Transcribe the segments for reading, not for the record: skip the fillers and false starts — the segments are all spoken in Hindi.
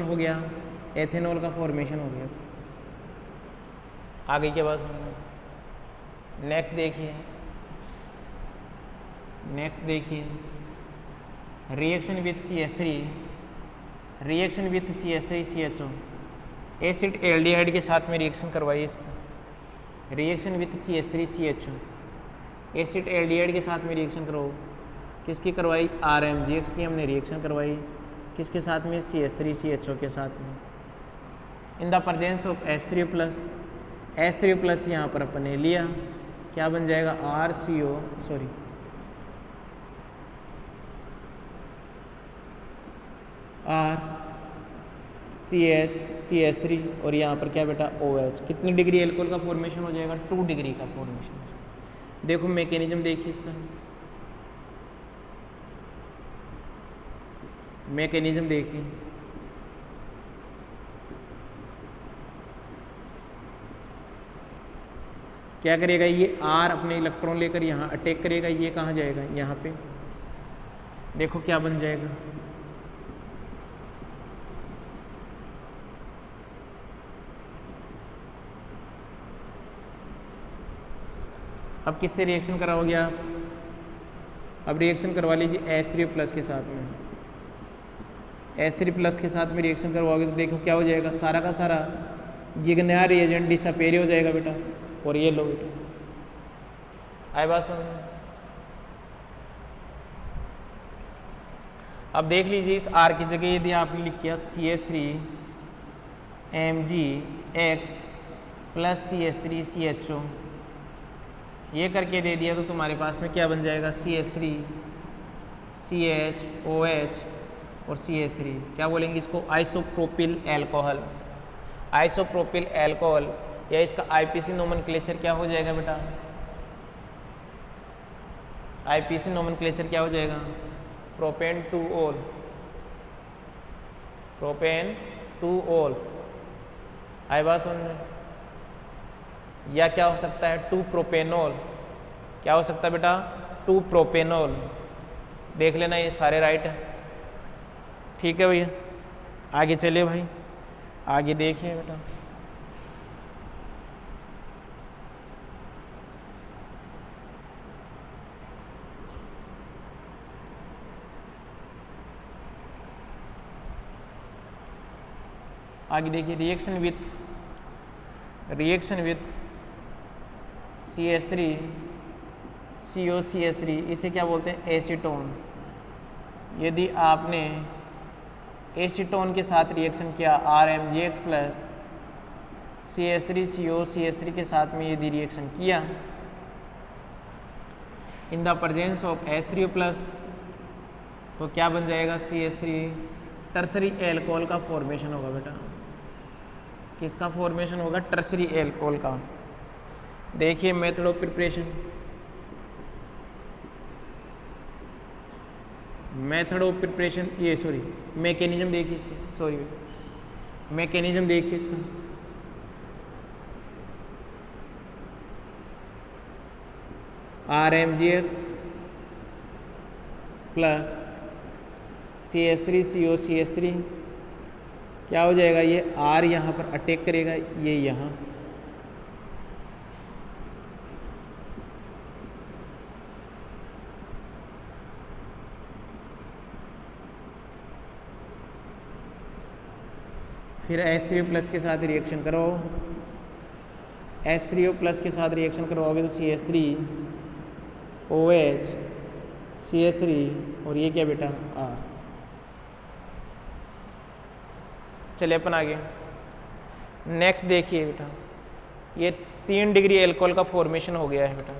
हो गया, एथेनॉल का फॉर्मेशन हो गया। आगे के बाद नेक्स्ट देखिए, reaction with CH3, reaction with CH3CHO, acid aldehyde के साथ में रिएक्शन करवाइए इसकी। Reaction with CH3CHO, acid aldehyde के साथ में रिएक्शन करवाओ। किसकी करवाई? RMGX की हमने रिएक्शन करवाई। किसके साथ में? CH3CHO के साथ में। इन the presence of H3+, H3+ यहाँ पर अपन ने लिया, क्या बन जाएगा? RCH3 और यहाँ पर क्या बेटा? OH। कितनी डिग्री एल्कोहल का फॉर्मेशन हो जाएगा? 2 डिग्री का फॉर्मेशन। देखो मैकेनिज्म देखिए इसका, मैकेनिज्म देखिए। क्या करेगा ये? R अपने इलेक्ट्रॉन लेकर यहाँ अटैक करेगा, ये कहाँ जाएगा? यहाँ पे। देखो क्या बन जाएगा, अब किससे रिएक्शन कराओगे आप? अब रिएक्शन करवा लीजिए H3+ के साथ में। H3+ के साथ में रिएक्शन करवाओगे तो देखो क्या हो जाएगा, सारा का सारा ये नया रिएजेंट डिसअपेयर हो जाएगा बेटा। और ये लो बेटा, आए बात समझ में? अब देख लीजिए इस R की जगह यदि आपने लिख किया CH3MgX प्लस CH3CHO, ये करके दे दिया तो तुम्हारे पास में क्या बन जाएगा? CH3 CHOH और CH3। क्या बोलेंगे इसको? Isopropyl alcohol. आइसोप्रोपिल एल्कोहल या इसका IPC नोमेनक्लेचर क्या हो जाएगा बेटा? IPC नोमेनक्लेचर क्या हो जाएगा? Propane two ol, propane two ol. आई बात समझ में? या क्या हो सकता है? 2 प्रोपेनॉल। क्या हो सकता है बेटा? 2 प्रोपेनॉल। देख लेना ये सारे राइट है। ठीक है भैया, आगे चलिए भाई, आगे देखिए बेटा। आगे देखिए, रिएक्शन विथ CH3 COCH3, इसे क्या बोलते हैं? एसीटोन। यदि आपने एसीटोन के साथ रिएक्शन किया RMGX प्लस CH3COCH3 के साथ में यदि रिएक्शन किया इन द प्रेजेंस ऑफ H3+, तो क्या बन जाएगा? CH3 टर्सरी एल्कोहल का फॉर्मेशन होगा बेटा। किसका फॉर्मेशन होगा? टर्सरी एल्कोहल का। देखिए मेथड ऑफ प्रिपरेशन, ये सॉरी मैकेनिज्म देखिए इसका, मैकेनिज्म देखिए इसका। RMGX प्लस CH3COCH3, क्या हो जाएगा? ये R यहाँ पर अटैक करेगा, ये यहाँ। फिर H3+ के साथ रिएक्शन करवाओ, H3O+ के साथ रिएक्शन करवाओगे तो CH3 OH CH3 और ये क्या बेटा? R। चलिए अपन आगे नेक्स्ट देखिए बेटा, ये 3 डिग्री एल्कोहल का फॉर्मेशन हो गया है बेटा।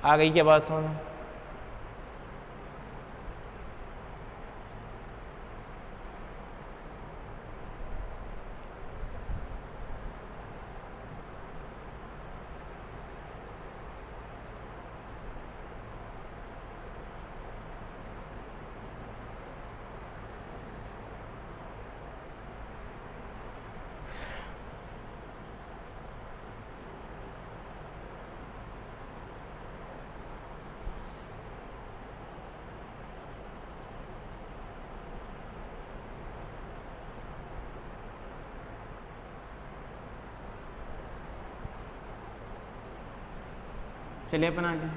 आ गई क्या बात समझ? चलिए अपन आगे।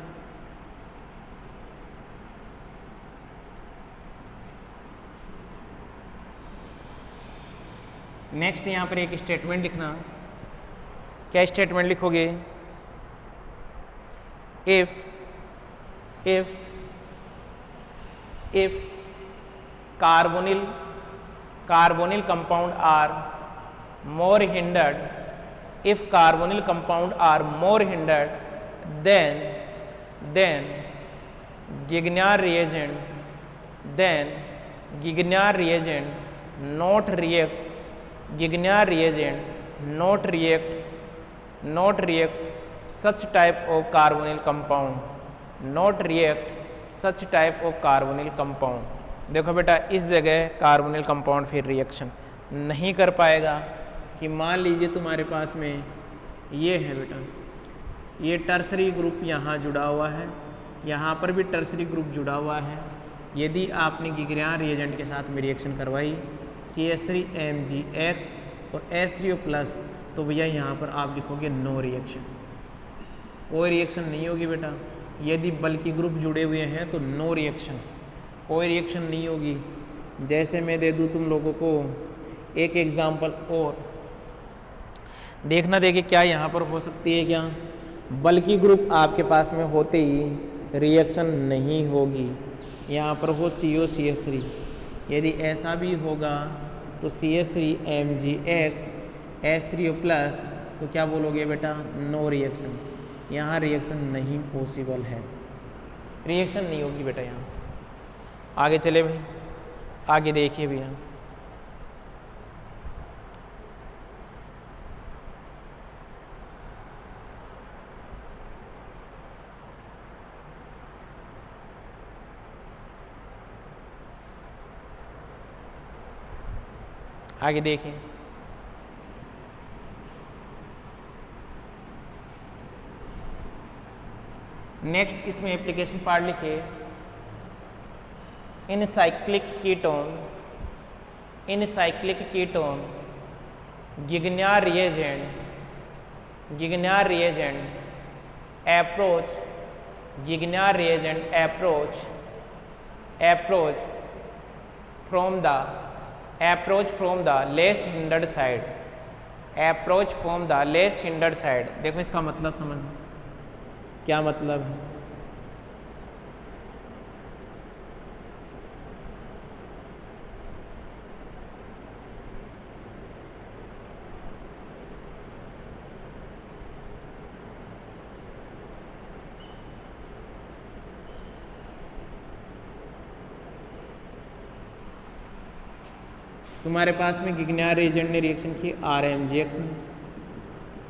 नेक्स्ट यहाँ पर एक स्टेटमेंट लिखना। क्या स्टेटमेंट लिखोगे? If carbonyl compound are more hindered, if carbonyl compound are more hindered then Grignard reagent not react such type of carbonyl compound, देखो बेटा इस जगह कार्बोनिल कंपाउंड फिर रिएक्शन नहीं कर पाएगा कि मान लीजिए तुम्हारे पास में ये है बेटा, ये टर्सरी ग्रुप यहाँ जुड़ा हुआ है, यहाँ पर भी टर्सरी ग्रुप जुड़ा हुआ है। यदि आपने गिग्रियान रिएजेंट के साथ में रिएक्शन करवाई CH3MgX और H3O+, तो भैया यहाँ पर आप लिखोगे नो रिएक्शन, कोई रिएक्शन नहीं होगी बेटा। यदि बल्कि ग्रुप जुड़े हुए हैं तो नो रिएक्शन, कोई रिएक्शन नहीं होगी। जैसे मैं दे दूँ तुम लोगों को एक एग्जांपल और देखना, देखिए क्या यहाँ पर हो सकती है। क्या बल्कि ग्रुप आपके पास में होते ही रिएक्शन नहीं होगी, यहाँ पर हो COCH3। यदि ऐसा भी होगा तो CH3MgX H3O+, तो क्या बोलोगे बेटा? नो रिएक्शन, यहाँ रिएक्शन नहीं पॉसिबल है, रिएक्शन नहीं होगी बेटा यहाँ। आगे चले भाई, आगे देखिए भैया। आगे देखिए, नेक्स्ट इसमें एप्लीकेशन पार्ट लिखे। In cyclic ketone Grignard reagent approach from the less hindered side, देखो इसका मतलब समझ, क्या मतलब है। तुम्हारे पास में गिग्नियार रिएजेंट ने रिएक्शन की RMgX ने,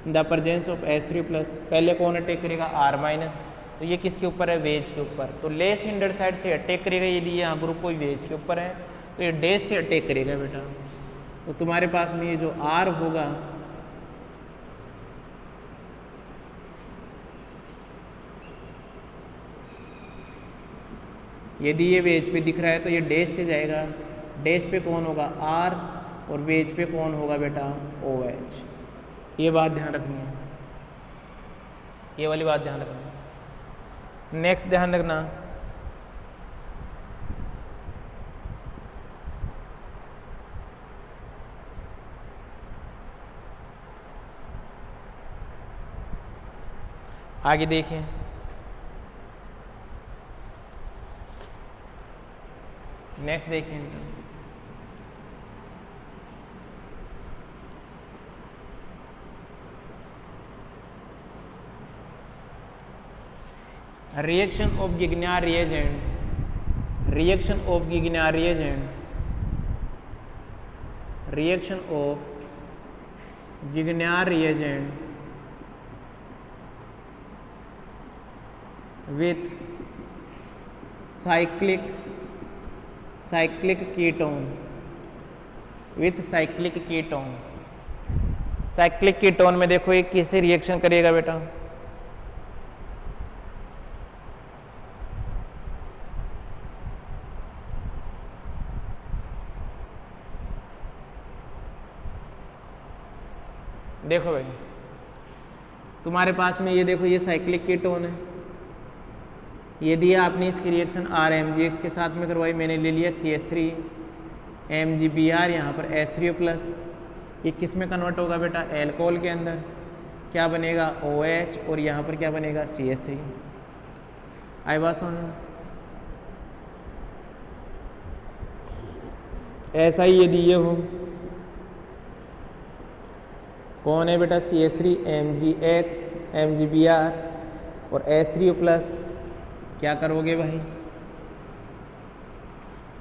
द प्रेजेंस ऑफ H3+, पहले कौन अटैक करेगा? R-, तो ये किसके ऊपर है? वेज के ऊपर। तो लेस हिंडर साइड से अटैक करेगा, यदि यहाँ ग्रुप कोई वेज के ऊपर है तो ये डैश से अटैक करेगा बेटा। तो तुम्हारे पास में ये जो R होगा, यदि ये वेज पे दिख रहा है तो ये डैश से जाएगा, डैश पे कौन होगा? R, और वेज पे कौन होगा बेटा? OH। ये बात ध्यान रखनी है, ये वाली बात ध्यान रखनी है। नेक्स्ट ध्यान रखना, आगे देखिए। नेक्स्ट देखिए, reaction of Grignard reagent with cyclic ketone, cyclic ketone में देखो ये किससे रिएक्शन करेगा बेटा? देखो भाई तुम्हारे पास में ये देखो, ये साइक्लिक कीटोन है, यदि आपने इसकी रिएक्शन RMgX के साथ में करवाई, मैंने ले लिया CH3 MgBr, यहाँ पर H3O प्लस, ये किस में कन्वर्ट होगा बेटा? एल्कोहल के अंदर। क्या बनेगा? OH, और यहाँ पर क्या बनेगा? CH3। आई बात समझ में? ऐसा ही यदि ये हो, कौन है बेटा? CH3 MgX MgBr और H3O प्लस, क्या करोगे भाई?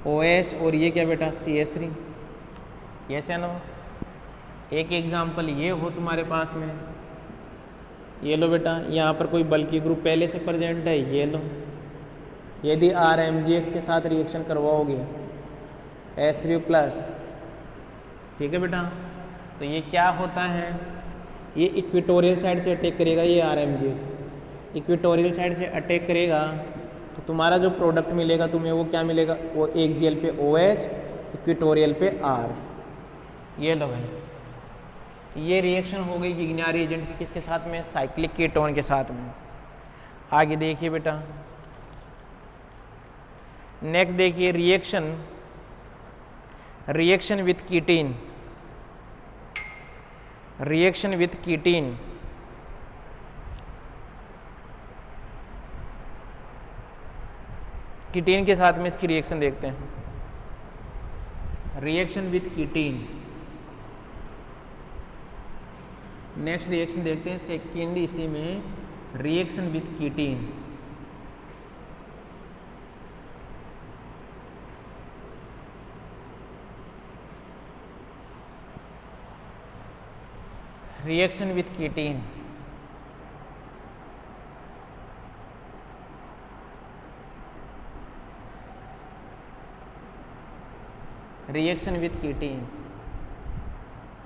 OH, और ये क्या बेटा? CH3। यस या नो? एक एग्जाम्पल ये हो तुम्हारे पास में, ये लो बेटा, यहाँ पर कोई बल्कि ग्रुप पहले से प्रेजेंट है, ये लो। यदि RMgX के साथ रिएक्शन करवाओगे H3O प्लस, ठीक है बेटा, तो ये क्या होता है? ये इक्वेटोरियल साइड से अटैक करेगा, ये RMgX इक्वेटोरियल साइड से अटैक करेगा, तो तुम्हारा जो प्रोडक्ट मिलेगा तुम्हें वो क्या मिलेगा? वो एक्सियल पे OH, इक्वेटोरियल पे R। ये लो भाई, ये रिएक्शन हो गई गिग्नार एजेंट की किसके साथ में? साइक्लिक कीटोन के साथ में। आगे देखिए बेटा, नेक्स्ट देखिए reaction with ketene. Reaction with ketene, ketene के साथ में इसकी रिएक्शन देखते हैं। Reaction with ketene, next reaction देखते हैं सेकेंड इसी में, reaction with ketene. Reaction with ketene, reaction with ketene,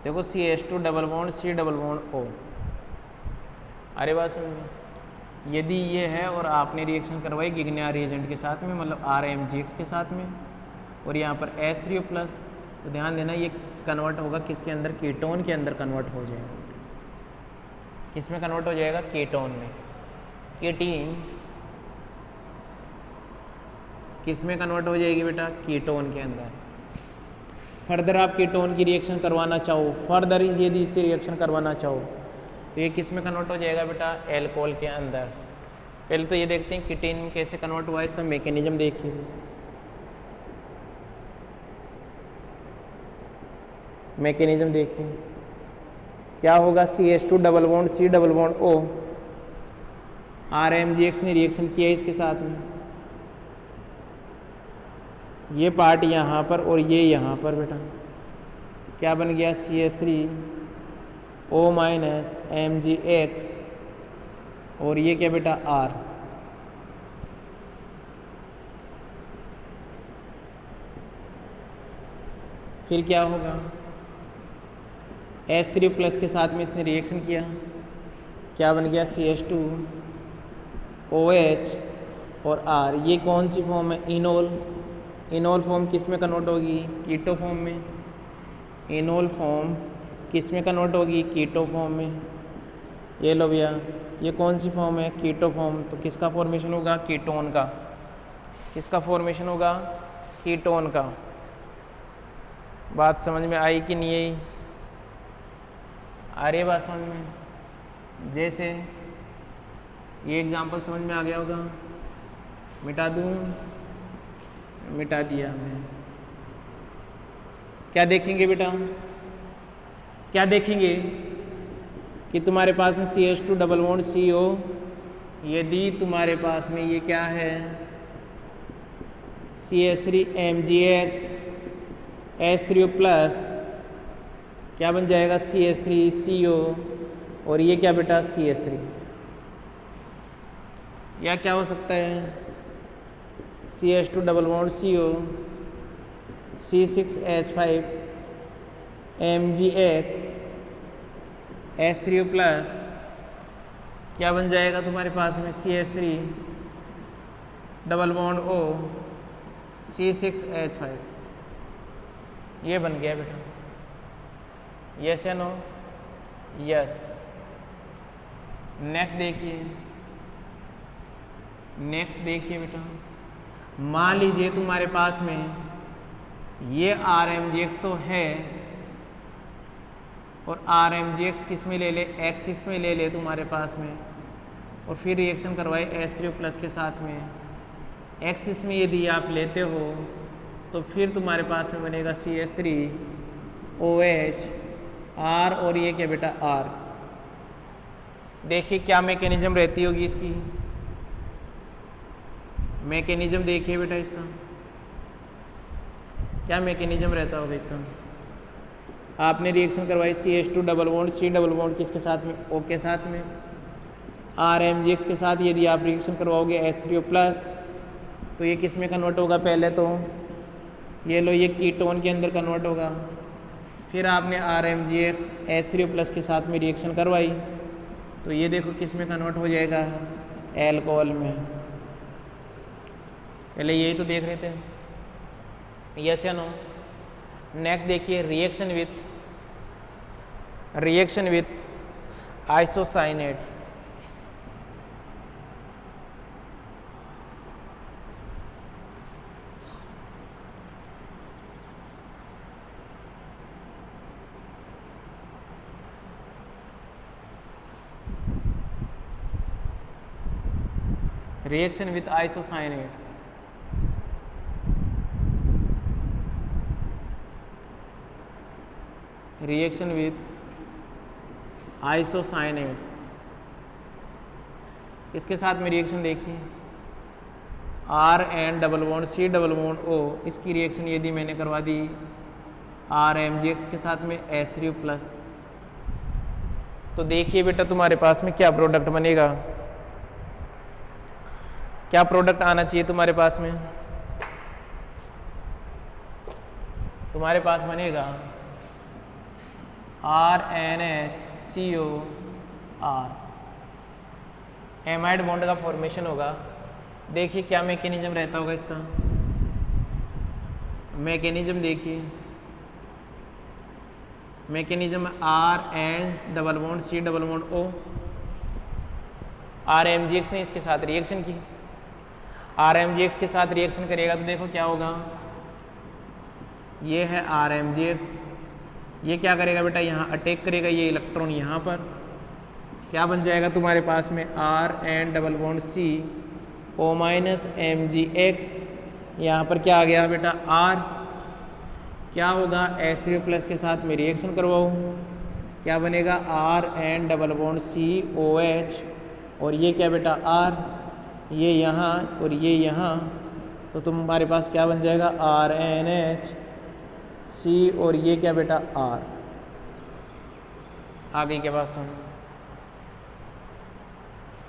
देखो CH2 double bond C double bond O। अरे बात समझ, यदि ये है और आपने रिएक्शन करवाई गिग्नार एजेंट के साथ में, मतलब RMgX के साथ में, और यहाँ पर H3O प्लस, तो ध्यान देना ये कन्वर्ट होगा किसके अंदर? कीटोन के अंदर कन्वर्ट हो जाएगा। किस में कन्वर्ट हो जाएगा? कीटोन में। कीटीन किस में कन्वर्ट हो जाएगी बेटा? कीटोन के अंदर। फर्दर आप कीटोन की रिएक्शन करवाना चाहो, फर्दर यदि इससे रिएक्शन करवाना चाहो, तो ये किस में कन्वर्ट हो जाएगा बेटा? एल्कोहल के अंदर। पहले तो ये देखते हैं कीटीन कैसे कन्वर्ट हुआ है, इसका मैकेनिज्म देखिए। मैकेनिज्म देखिए क्या होगा? CH2 double bond C double bond O, RMgX ने रिएक्शन किया इसके साथ में, ये पार्ट यहाँ पर और ये यहाँ पर बेटा, क्या बन गया? CH3O माइनस MgX, और ये क्या बेटा? R। फिर क्या होगा? H3 प्लस के साथ में इसने रिएक्शन किया, क्या बन गया? CH2 OH और R। ये कौन सी फॉर्म है? इनोल। इनोल फॉर्म किस में कन्वर्ट होगी? कीटो फॉर्म में। इनोल फॉर्म किस में कन्वर्ट होगी? कीटो फॉर्म में। ये लो भैया, ये कौन सी फॉर्म है? Keto form. तो किसका फॉर्मेशन होगा? कीटोन का। किसका फॉर्मेशन होगा? कीटोन का। बात समझ में आई कि नहीं आई? आ रही है बात समझ में? जैसे ये एग्जाम्पल समझ में आ गया होगा, मिटा दूँ? मिटा दिया हमने। क्या देखेंगे बेटा? क्या देखेंगे कि तुम्हारे पास में CH2 डबल बॉन्ड CO, यदि तुम्हारे पास में ये क्या है? CH3 MgX H3O प्लस, क्या बन जाएगा? CH3CO, और ये क्या बेटा? CH3। या क्या हो सकता है? CH2 double bond CO C6H5 MgX H3O plus, क्या बन जाएगा तुम्हारे पास में? CH3 double bond O C6H5। ये बन गया बेटा। यस या नो? यस। नेक्स्ट देखिए, नेक्स्ट देखिए बेटा, मान लीजिए तुम्हारे पास में ये RMGX तो है और RMGX किस में ले ले, एक्सिस में ले ले तुम्हारे पास में, और फिर रिएक्शन करवाए H3O+ के साथ में। एक्सिस में यदि आप लेते हो तो फिर तुम्हारे पास में बनेगा CH3OH R, और ये क्या बेटा R। देखिए क्या मैकेनिज्म रहती होगी इसकी, मैकेनिज्म देखिए बेटा इसका क्या मैकेनिज्म रहता होगा इसका। आपने रिएक्शन करवाई CH2 double bond C double bond किसके साथ में, O के साथ में। RMGX के साथ यदि आप रिएक्शन करवाओगे H3O+, तो ये किस में कन्वर्ट होगा, पहले तो ये लो ये कीटोन के अंदर कन्वर्ट होगा। फिर आपने RMGX H3O+ के साथ में रिएक्शन करवाई तो ये देखो किस में कन्वर्ट हो जाएगा, एल्कोहल में। पहले यही तो देख रहे थे, यस या नो। नेक्स्ट देखिए reaction with isocyanate. Reaction with isocyanate, reaction with isocyanate, इसके साथ में रिएक्शन देखिए RN double bond C double bond O, इसकी रिएक्शन यदि मैंने करवा दी RMGX के साथ में H3O+, तो देखिए बेटा तुम्हारे पास में क्या प्रोडक्ट बनेगा, क्या प्रोडक्ट आना चाहिए तुम्हारे पास में। तुम्हारे पास बनेगा RNHCOR, एमाइड बॉन्ड का फॉर्मेशन होगा। देखिए क्या मैकेनिज्म रहता होगा इसका, मैकेनिज्म देखिए, mechanism RN double bond C double bond O, RMGX ने इसके साथ रिएक्शन की, RMGX के साथ रिएक्शन करेगा तो देखो क्या होगा, ये है RMGX, ये क्या करेगा बेटा, यहाँ अटैक करेगा ये इलेक्ट्रॉन, यहाँ पर क्या बन जाएगा तुम्हारे पास में RN double bond C O-MgX, यहाँ पर क्या आ गया बेटा R, क्या होगा H3O+ के साथ में रिएक्शन करवाओ, क्या बनेगा RN डबल बॉन्ड COH, और ये क्या बेटा R, ये यहाँ और ये यहाँ, तो तुम्हारे पास क्या बन जाएगा RNHC, और ये क्या बेटा R। आगे के पास सुन,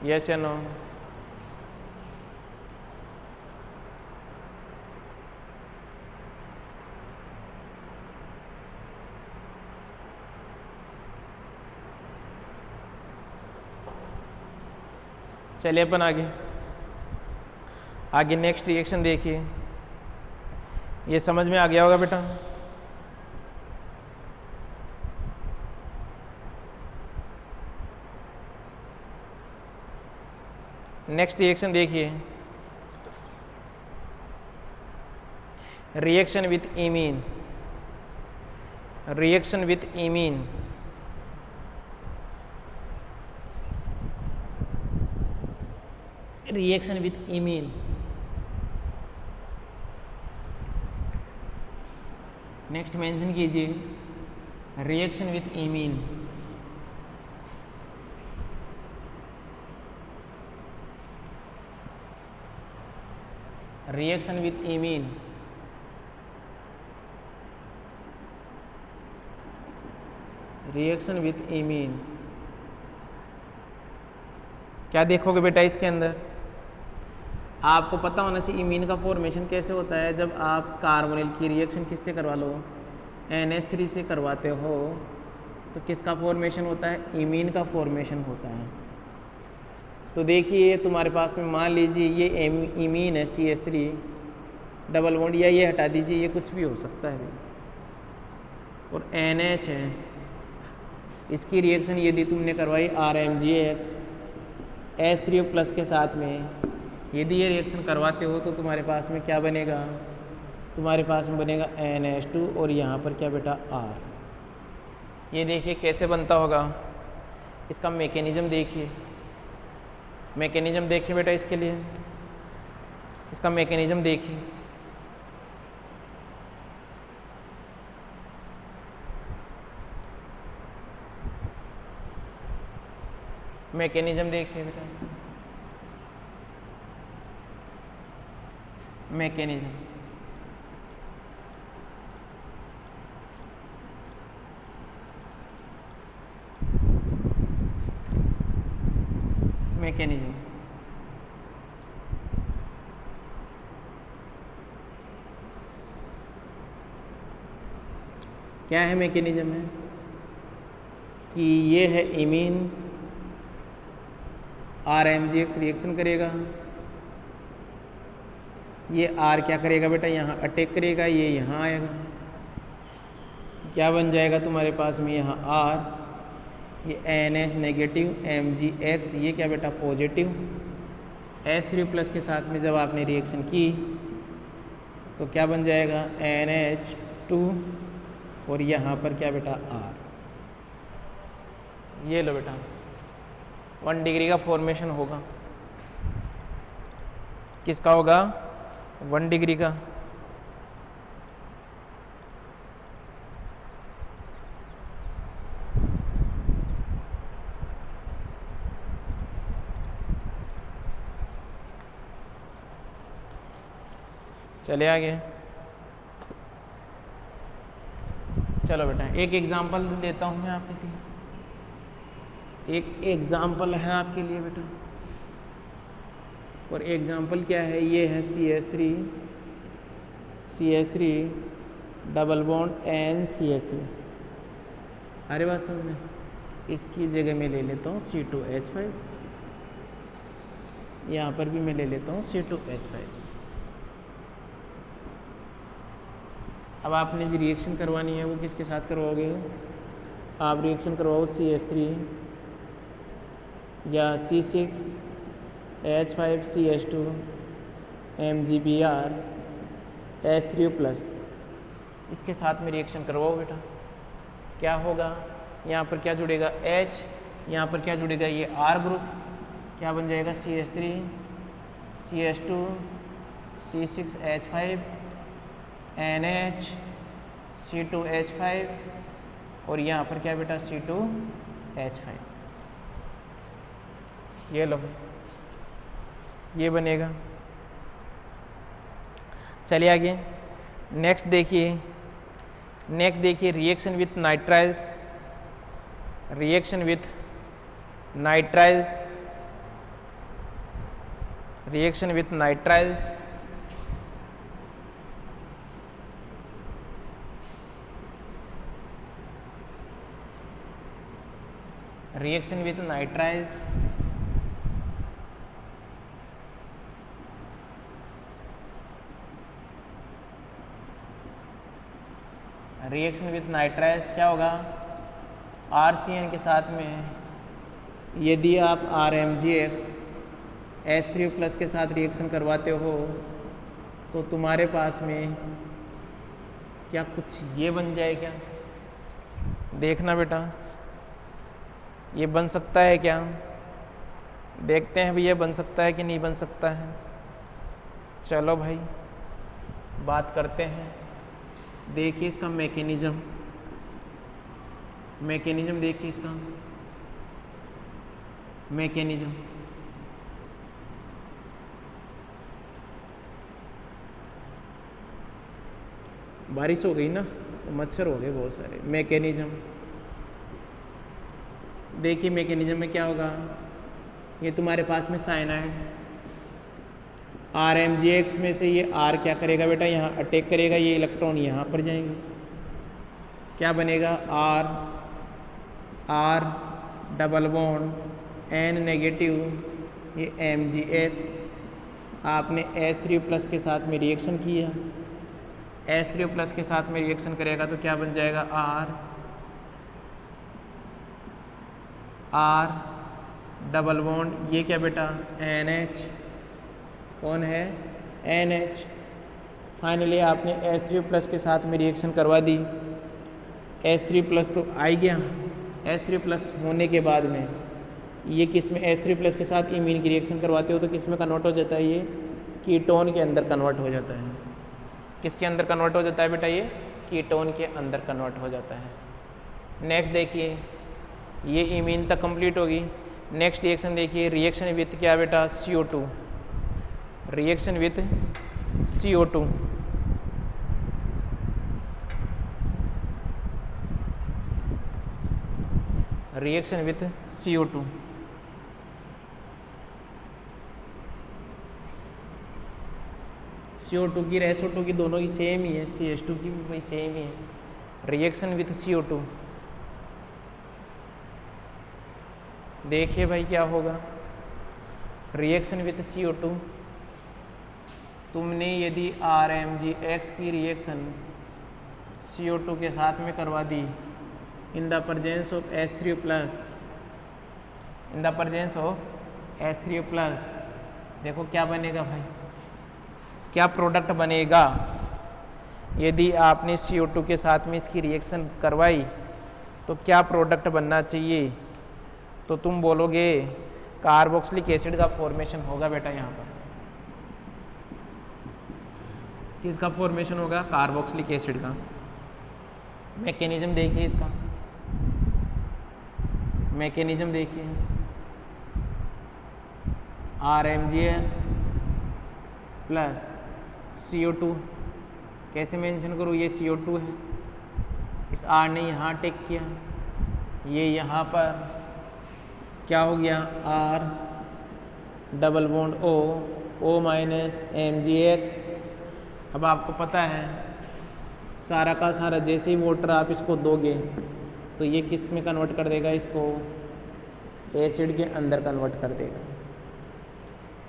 यस या नो। चलिए अपन आगे नेक्स्ट रिएक्शन देखिए, ये समझ में आ गया होगा बेटा। नेक्स्ट रिएक्शन देखिए, reaction with imine, reaction with imine, reaction with imine. Next mention कीजिए reaction with imine, reaction with imine, reaction with imine. क्या देखोगे बेटा इसके अंदर, आपको पता होना चाहिए इमीन का फॉर्मेशन कैसे होता है। जब आप कार्बोनिल की रिएक्शन किससे करवा लो, NH3 से करवाते हो, तो किसका फॉर्मेशन होता है, इमीन का फॉर्मेशन होता है। तो देखिए तुम्हारे पास में मान लीजिए ये इमीन है CH3 डबल बॉन्ड, या ये हटा दीजिए, ये कुछ भी हो सकता है, और NH है, इसकी रिएक्शन यदि तुमने करवाई RMGX H3O+ के साथ में, यदि ये रिएक्शन करवाते हो तो तुम्हारे पास में क्या बनेगा, तुम्हारे पास में बनेगा NH2 और यहाँ पर क्या बेटा R। ये देखिए कैसे बनता होगा, इसका मैकेनिज्म देखिए, मैकेनिज्म देखिए बेटा, इसके लिए इसका मैकेनिज्म देखिए। मैकेनिज्म देखिए बेटा इसका, मैकेनिज्म मैकेनिज्म क्या है, मैकेनिज्म है कि ये है इमीन, RMGX रिएक्शन करेगा, ये R क्या करेगा बेटा, यहाँ अटैक करेगा, ये यहाँ आएगा, क्या बन जाएगा तुम्हारे पास में यहाँ R, ये NH नेगेटिव, MgX ये क्या बेटा पॉजिटिव, H3 प्लस के साथ में जब आपने रिएक्शन की तो क्या बन जाएगा NH2 और यहाँ पर क्या बेटा R। ये लो बेटा 1 डिग्री का फॉर्मेशन होगा, किसका होगा 1 डिग्री का। चले आगे, चलो बेटा एक एग्जांपल देता हूँ मैं आपके लिए, एक एग्जांपल है आपके लिए बेटा, और एग्जांपल क्या है, ये है CH3 डबल बॉन्ड NCH3। अरे बात समझ में, इसकी जगह मैं ले लेता हूँ C2H5, यहाँ पर भी मैं ले लेता हूँ C2H5। अब आपने जो रिएक्शन करवानी है वो किसके साथ करवाओगे, आप रिएक्शन करवाओ CH3 या C6H5CH2 MgBr H3O+, इसके साथ में रिएक्शन करवाओ बेटा। क्या होगा, यहाँ पर क्या जुड़ेगा H, यहाँ पर क्या जुड़ेगा ये R ग्रुप, क्या बन जाएगा CH3 CH2 C6H5 NH C2H5 और यहाँ पर क्या बेटा C2H5। ये लो ये बनेगा। चलिए आगे, नेक्स्ट देखिए reaction with nitriles, reaction with nitriles, reaction with nitriles, reaction with nitriles, reaction with nitriles क्या होगा, RCN के साथ में यदि आप RMGX H3O+ के साथ रिएक्शन करवाते हो तो तुम्हारे पास में क्या कुछ ये बन जाए क्या, देखना बेटा ये बन सकता है क्या, देखते हैं भैया बन सकता है कि नहीं बन सकता है। चलो भाई बात करते हैं। देखिए इसका मैकेनिज्म देखिए इसका मैकेनिज्म, बारिश हो गई ना तो मच्छर हो गए बहुत सारे। मैकेनिज्म देखिए, मैकेनिज्म में क्या होगा, ये तुम्हारे पास में साइनाइड, RMGX में से ये R क्या करेगा बेटा, यहाँ अटैक करेगा, ये इलेक्ट्रॉन यहाँ पर जाएंगे, क्या बनेगा R double bond N negative, ये MgH, आपने H3O+ के साथ में रिएक्शन किया, H3O+ के साथ में रिएक्शन करेगा तो क्या बन जाएगा R डबल बॉन्ड, ये क्या बेटा NH कौन है, NH। फाइनली आपने H3+ के साथ में रिएक्शन करवा दी, H3+ तो आ ही गया। H3+ होने के बाद में ये किस में, H3+ के साथ इमीन की रिएक्शन करवाते हो तो किस में कन्वर्ट हो जाता है, ये कीटोन के अंदर कन्वर्ट हो जाता है। किसके अंदर कन्वर्ट हो जाता है बेटा, ये कीटोन के अंदर कन्वर्ट हो जाता है। नेक्स्ट देखिए, ये इमीन तक कंप्लीट होगी। नेक्स्ट रिएक्शन देखिए, रिएक्शन विथ क्या बेटा, CO2। Reaction with CO2, reaction with CO2। CO2 की और SO2 की दोनों की सेम ही है, CH2 की भी भाई सेम ही है। रिएक्शन विथ CO2, देखिए भाई क्या होगा। रिएक्शन विथ CO2, तुमने यदि RMgX की रिएक्शन CO2 के साथ में करवा दी in the presence of H3+, in the presence of H3+, देखो क्या बनेगा भाई, क्या प्रोडक्ट बनेगा। यदि आपने CO2 के साथ में इसकी रिएक्शन करवाई तो क्या प्रोडक्ट बनना चाहिए, तो तुम बोलोगे कार्बोक्सिलिक एसिड का फॉर्मेशन होगा बेटा। यहाँ पर किसका फॉर्मेशन होगा, कार्बोक्सिलिक एसिड का। मैकेनिज्म देखिए इसका, मैकेनिज्म देखिए, RMgX प्लस CO2, कैसे मेंशन करूँ, ये CO2 है, इस R ने यहाँ टेक किया, ये यहाँ पर क्या हो गया, R double bond O minus MgX। अब आपको पता है सारा का सारा जैसे ही वाटर आप इसको दोगे तो ये किस में कन्वर्ट कर देगा, इसको एसिड के अंदर कन्वर्ट कर देगा।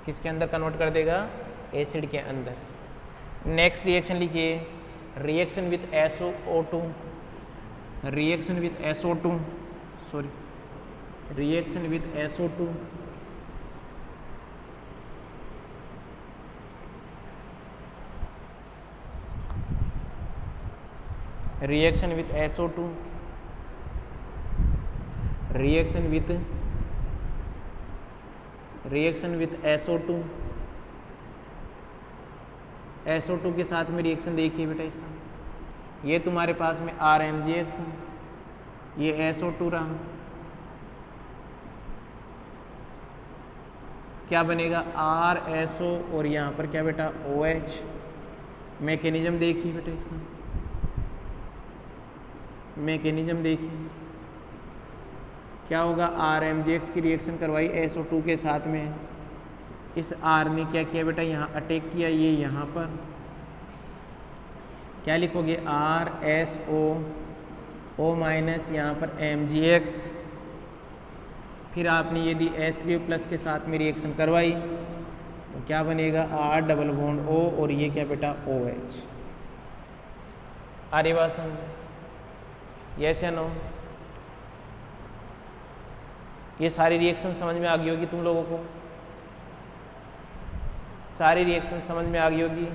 किसके अंदर कन्वर्ट कर देगा, एसिड के अंदर। नेक्स्ट रिएक्शन लिखिए, reaction with SO2, reaction with SO2, sorry reaction with SO2, reaction with SO2, reaction with SO2, SO2 के साथ में रिएक्शन देखिए बेटा इसका, ये तुम्हारे पास में RMgX है, ये SO2 रहा, क्या बनेगा RSO और यहाँ पर क्या बेटा OH। मैकेनिज्म देखिए बेटा इसका, मैकेनिज्म देखिए क्या होगा, RMgX की रिएक्शन करवाई SO2 के साथ में, इस R ने क्या किया बेटा, यहाँ अटैक किया, ये यहाँ पर क्या लिखोगे, RSO O माइनस यहाँ पर MgX। फिर आपने यदि H3+ के साथ में रिएक्शन करवाई तो क्या बनेगा, R डबल बॉन्ड O और ये क्या बेटा OH। आर्य बात समझ, यस या नो। ये सारी रिएक्शन समझ में आ गई होगी तुम लोगों को, सारी रिएक्शन समझ में आ गई होगी।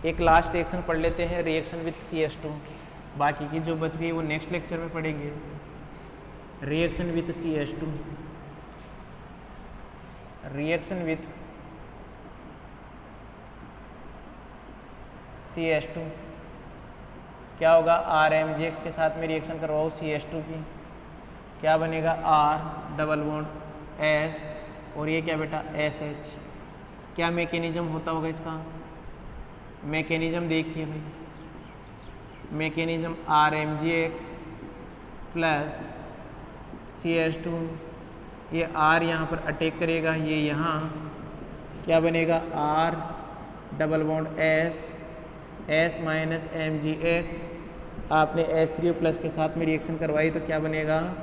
एक लास्ट रिएक्शन पढ़ लेते हैं, रिएक्शन विथ CH2, बाकी की जो बच गई वो नेक्स्ट लेक्चर में पढ़ेंगे। Reaction with CH2, reaction with CH2 क्या होगा, RMgX के साथ में रिएक्शन करवाओ CH2 की, क्या बनेगा, R डबल बॉन्ड S और ये क्या बेटा SH। क्या मैकेनिज्म होता होगा इसका, मैकेनिज्म देखिए भाई, मैकेनिज्म RMgX प्लस CH2, ये R यहाँ पर अटैक करेगा, ये यहाँ क्या बनेगा, R double bond S minus MgX। आपने H3+ के साथ में रिएक्शन करवाई तो क्या बनेगा,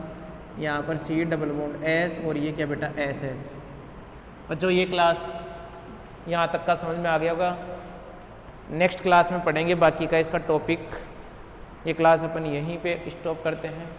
यहाँ पर C डबल बॉन्ड S और ये क्या बेटा SH। बच्चों ये क्लास यहाँ तक का समझ में आ गया होगा। नेक्स्ट क्लास में पढ़ेंगे बाकी का इसका टॉपिक। ये क्लास अपन यहीं पे स्टॉप करते हैं।